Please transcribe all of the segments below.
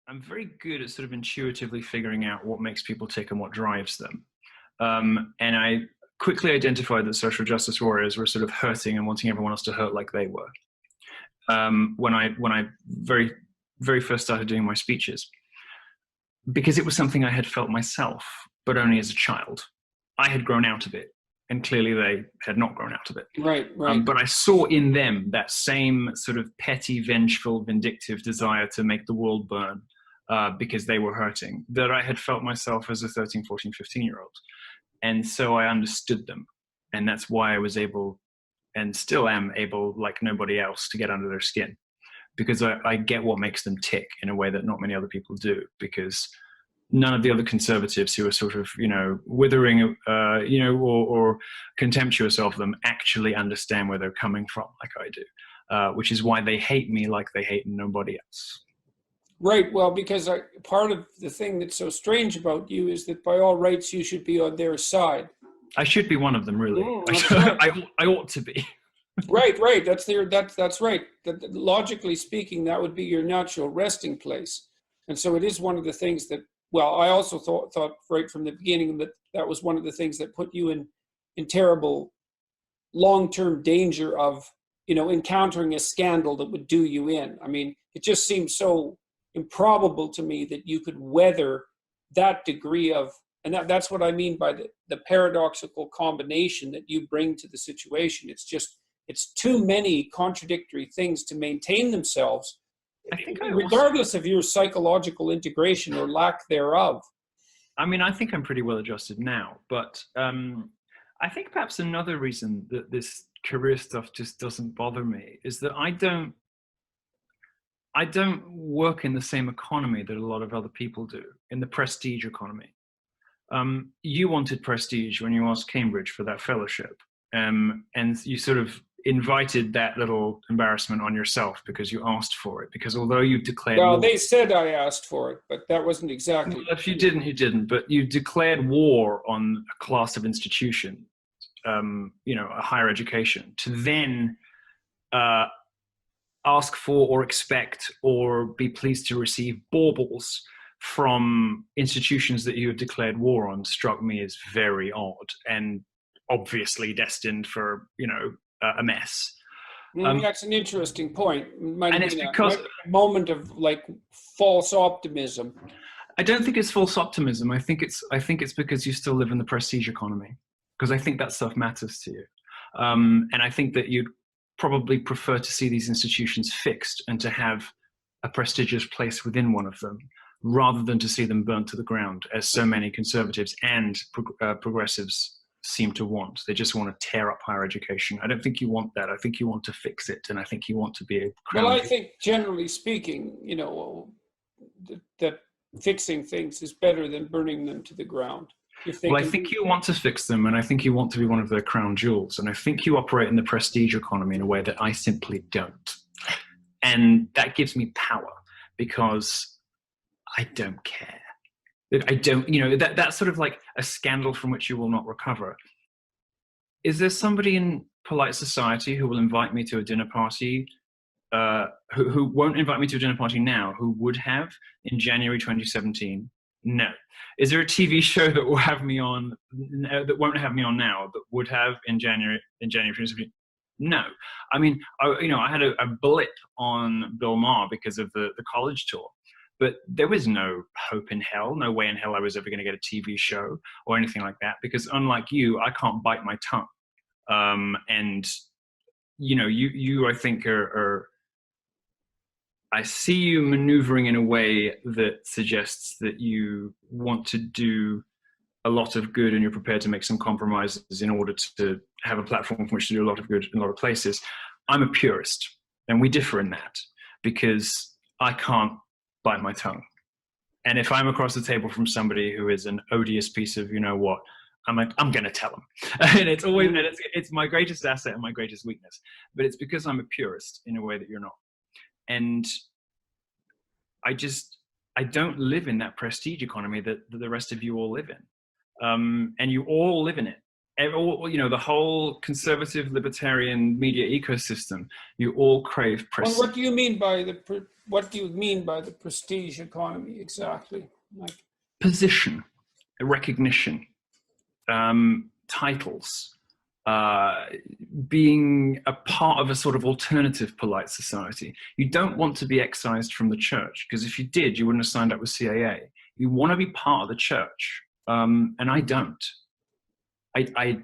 I'm very good at sort of intuitively figuring out what makes people tick and what drives them. And I quickly identified that social justice warriors were sort of hurting and wanting everyone else to hurt like they were. When I very first started doing my speeches, because it was something I had felt myself, but only as a child. I had grown out of it, and clearly they had not grown out of it. Right, right. But I saw in them that same sort of petty, vengeful, vindictive desire to make the world burn because they were hurting, that I had felt myself as a 13, 14, 15-year-old. And so I understood them. And that's why I was able, and still am able, like nobody else, to get under their skin. Because I get what makes them tick in a way that not many other people do. Because none of the other conservatives who are sort of, withering, or contemptuous of them actually understand where they're coming from like I do, which is why they hate me like they hate nobody else. Right. Well, because part of the thing that's so strange about you is that by all rights, you should be on their side. I should be one of them, really. I ought to be. Right, right. That's right. Logically speaking, that would be your natural resting place. And so it is one of the things that, well, I also thought right from the beginning that was one of the things that put you in terrible long-term danger of, encountering a scandal that would do you in. I mean, it just seems so improbable to me that you could weather that degree of, and that's what I mean by the paradoxical combination that you bring to the situation. It's too many contradictory things to maintain themselves, regardless of your psychological integration or lack thereof. I mean, I think I'm pretty well adjusted now, but I think perhaps another reason that this career stuff just doesn't bother me is that I don't work in the same economy that a lot of other people do, in the prestige economy. You wanted prestige when you asked Cambridge for that fellowship, and you sort of invited that little embarrassment on yourself because you asked for it. Because although you declared well, war, they said I asked for it, but that wasn't exactly. Well, if you didn't, you didn't. But you declared war on a class of institution, a higher education, to then ask for or expect or be pleased to receive baubles from institutions that you had declared war on, struck me as very odd and obviously destined for, a mess. That's an interesting point. And it's because a moment of like false optimism. I don't think it's false optimism. I think it's because you still live in the prestige economy, because I think that stuff matters to you. And I think that you'd probably prefer to see these institutions fixed and to have a prestigious place within one of them, rather than to see them burnt to the ground, as so many conservatives and progressives seem to want. They just want to tear up higher education. I don't think you want that. I think you want to fix it, and I think you want to be a crown. Well, I think generally speaking, that fixing things is better than burning them to the ground. Well, I think you want to fix them, and I think you want to be one of their crown jewels, and I think you operate in the prestige economy in a way that I simply don't. And that gives me power, because I don't care. I don't, that's sort of like a scandal from which you will not recover. Is there somebody in polite society who will invite me to a dinner party, who won't invite me to a dinner party now, who would have in January 2017? No. Is there a TV show that will have me on, that won't have me on now, that would have in January 2017? No. I mean, I had a blip on Bill Maher because of the college tour. But there was no hope in hell, no way in hell I was ever going to get a TV show or anything like that, because unlike you, I can't bite my tongue. And, you I think I see you maneuvering in a way that suggests that you want to do a lot of good and you're prepared to make some compromises in order to have a platform from which to do a lot of good in a lot of places. I'm a purist, and we differ in that, because I can't bite my tongue. And if I'm across the table from somebody who is an odious piece of, I'm like, I'm going to tell them. And it's always, it's my greatest asset and my greatest weakness. But it's because I'm a purist in a way that you're not. And I don't live in that prestige economy that the rest of you all live in. And you all live in it. the whole conservative libertarian media ecosystem, you all crave Well, prestige. what do you mean by the prestige economy exactly? Like, Position, recognition, titles, being a part of a sort of alternative polite society. You don't want to be excised from the church, because if you did, you wouldn't have signed up with CAA. You want to be part of the church, and I don't. And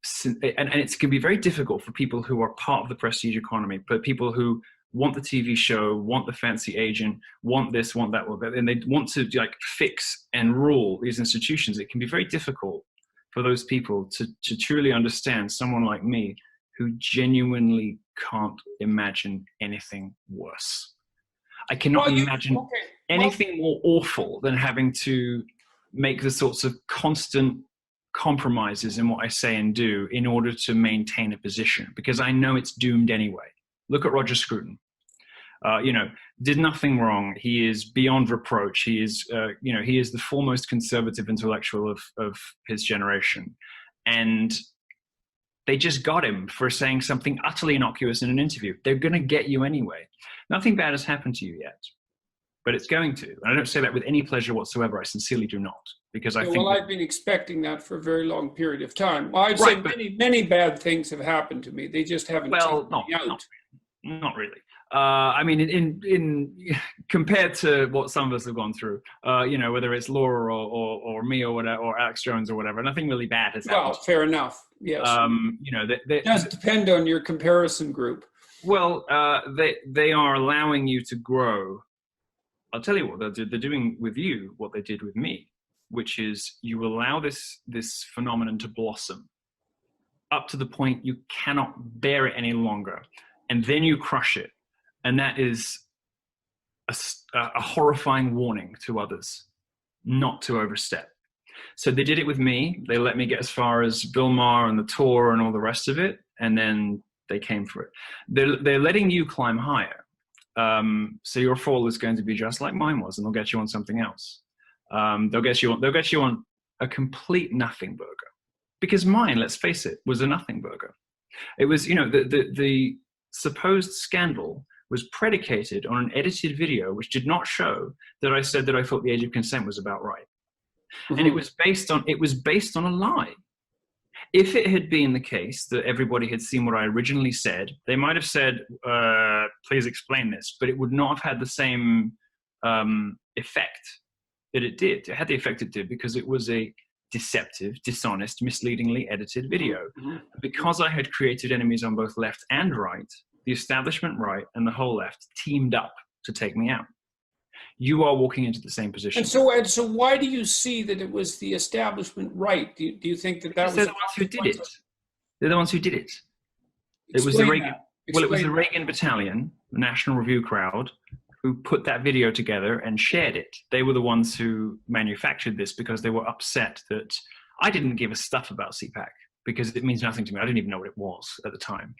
it can be very difficult for people who are part of the prestige economy, but people who want the TV show, want the fancy agent, want this, want that, and they want to like fix and rule these institutions. It can be very difficult for those people to truly understand someone like me who genuinely can't imagine anything worse. I cannot imagine anything more awful than having to make the sorts of constant compromises in what I say and do in order to maintain a position, because I know it's doomed anyway. Look at Roger Scruton. Did nothing wrong. He is beyond reproach. He is, he is the foremost conservative intellectual of his generation. And they just got him for saying something utterly innocuous in an interview. They're going to get you anyway. Nothing bad has happened to you yet, but it's going to. And I don't say that with any pleasure whatsoever. I sincerely do not, because I think. Well, I've been expecting that for a very long period of time. Well, I'd say many bad things have happened to me. They just haven't. Well, not really. I mean, in compared to what some of us have gone through, whether it's Laura or me or whatever, or Alex Jones or whatever, nothing really bad has happened. Well, fair enough. Yes. It does depend on your comparison group. Well, they are allowing you to grow. I'll tell you what they're doing with you, what they did with me, which is you allow this phenomenon to blossom up to the point you cannot bear it any longer, and then you crush it. And that is a horrifying warning to others not to overstep. So they did it with me. They let me get as far as Bill Maher and the tour and all the rest of it, and then they came for it. They're letting you climb higher. So your fall is going to be just like mine was, and they'll get you on something else. They'll get you on a complete nothing burger, because mine, let's face it, was a nothing burger. It was, the supposed scandal was predicated on an edited video which did not show that I said that I thought the age of consent was about right. Mm-hmm. And it was based on a lie. If it had been the case that everybody had seen what I originally said, they might have said, please explain this, but it would not have had the same effect that it did. It had the effect it did because it was a deceptive, dishonest, misleadingly edited video. Mm-hmm. Because I had created enemies on both left and right, the establishment right and the whole left teamed up to take me out. You are walking into the same position. And so why do you see that it was the establishment right? Do you think that was the ones who did it? They're the ones who did it. It was the Reagan. Well, it was the Reagan Battalion, the National Review crowd, who put that video together and shared it. They were the ones who manufactured this because they were upset that I didn't give a stuff about CPAC, because it means nothing to me. I didn't even know what it was at the time.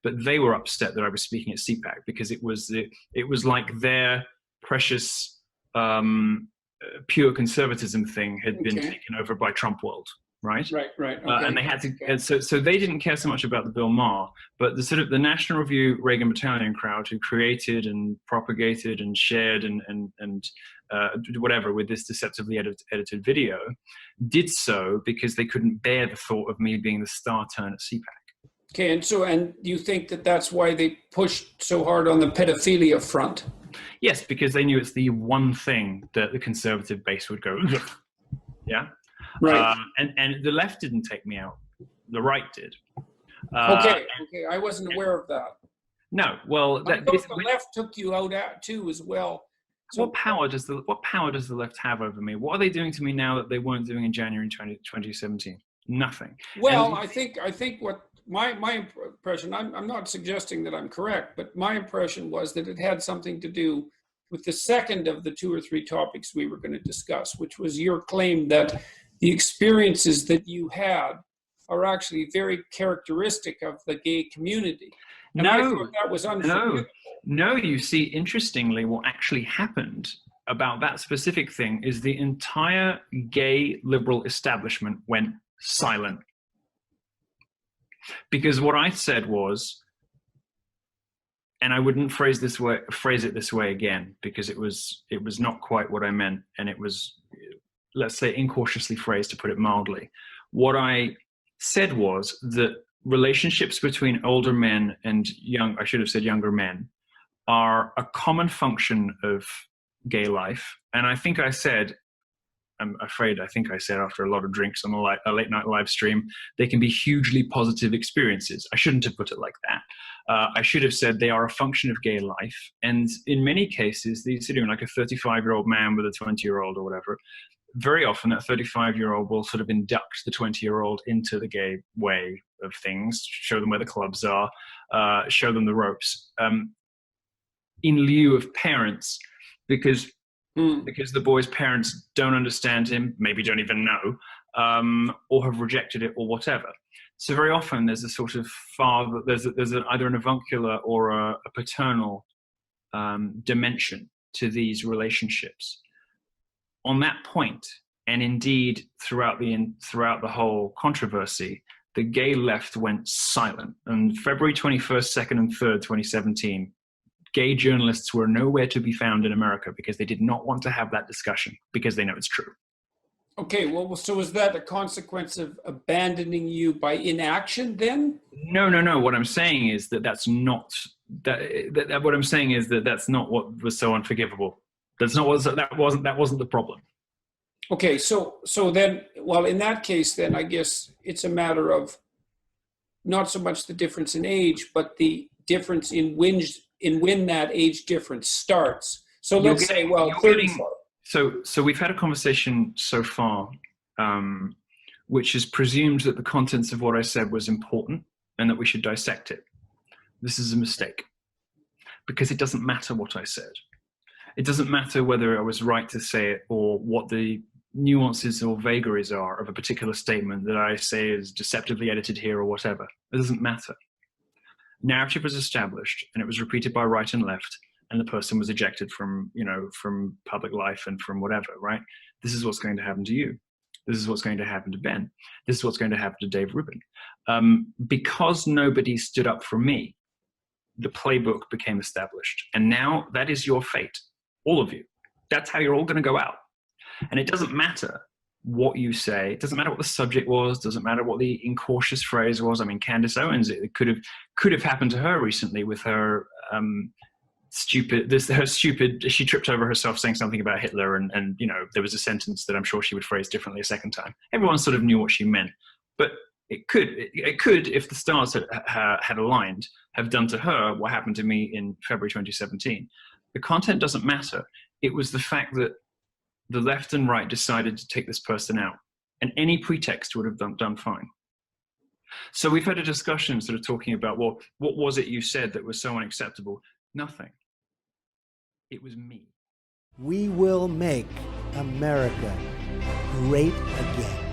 But they were upset that I was speaking at CPAC because it was like their precious pure conservatism thing had been taken over by Trump world, right? Right. Okay. And they had to, and so they didn't care so much about the Bill Maher, but the sort of the National Review Reagan Battalion crowd who created and propagated and shared and whatever with this deceptively edited video did so because they couldn't bear the thought of me being the star turn at CPAC. Okay, and you think that that's why they pushed so hard on the pedophilia front? Yes, because they knew it's the one thing that the conservative base would go, yeah? Right. And the left didn't take me out. The right did. Okay. I wasn't aware of that. No, well, the left took you out too as well. So what power does the left have over me? What are they doing to me now that they weren't doing in January 2017? Nothing. Well, I think what my impression, I'm not suggesting that I'm correct, but my impression was that it had something to do with the second of the two or three topics we were going to discuss, which was your claim that the experiences that you had are actually very characteristic of the gay community. And I thought that was unforgivable. No, you see, interestingly, what actually happened about that specific thing is the entire gay liberal establishment went silent. Because what I said was, and I wouldn't phrase it this way again, because it was not quite what I meant, and it was, let's say, incautiously phrased, to put it mildly. What I said was that relationships between older men and I should have said younger men, are a common function of gay life. And I think I said, after a lot of drinks on a late night live stream, they can be hugely positive experiences. I shouldn't have put it like that. I should have said they are a function of gay life. And in many cases, these are like a 35-year-old man with a 20-year-old or whatever. Very often that 35-year-old will sort of induct the 20-year-old into the gay way of things, show them where the clubs are, show them the ropes, in lieu of parents, because the boy's parents don't understand him, maybe don't even know, or have rejected it or whatever. So very often there's a sort of father, there's either an avuncular or a paternal dimension to these relationships. On that point, and indeed throughout the whole controversy, the gay left went silent. And February 21st, 2nd, and 3rd, 2017, gay journalists were nowhere to be found in America because they did not want to have that discussion because they know it's true. Okay, well, so is that a consequence of abandoning you by inaction then? No. What I'm saying is that's not what I'm saying is that's not what was so unforgivable. That wasn't the problem. Okay, so then, well, in that case, then I guess it's a matter of not so much the difference in age, but the difference in when that age difference starts. So let's say, well, 34. So we've had a conversation so far, which has presumed that the contents of what I said was important and that we should dissect it. This is a mistake, because it doesn't matter what I said. It doesn't matter whether I was right to say it or what the nuances or vagaries are of a particular statement that I say is deceptively edited here or whatever. It doesn't matter. Narrative was established and it was repeated by right and left, and the person was ejected from public life and from whatever, right? This is what's going to happen to you. This is what's going to happen to Ben. This is what's going to happen to Dave Rubin. Because nobody stood up for me, the playbook became established. And now that is your fate, all of you. That's how you're all going to go out. And it doesn't matter what you say. It doesn't matter what the subject was. Doesn't matter what the incautious phrase was. I mean, Candace Owens, it could have happened to her recently with her she tripped over herself saying something about Hitler, and there was a sentence that I'm sure she would phrase differently a second time. Everyone sort of knew what she meant, but it could, if the stars had aligned, have done to her what happened to me in February 2017. The content doesn't matter. It was the fact that the left and right decided to take this person out, and any pretext would have done fine. So we've had a discussion sort of talking about, well, what was it you said that was so unacceptable? Nothing. It was me. We will make America great again.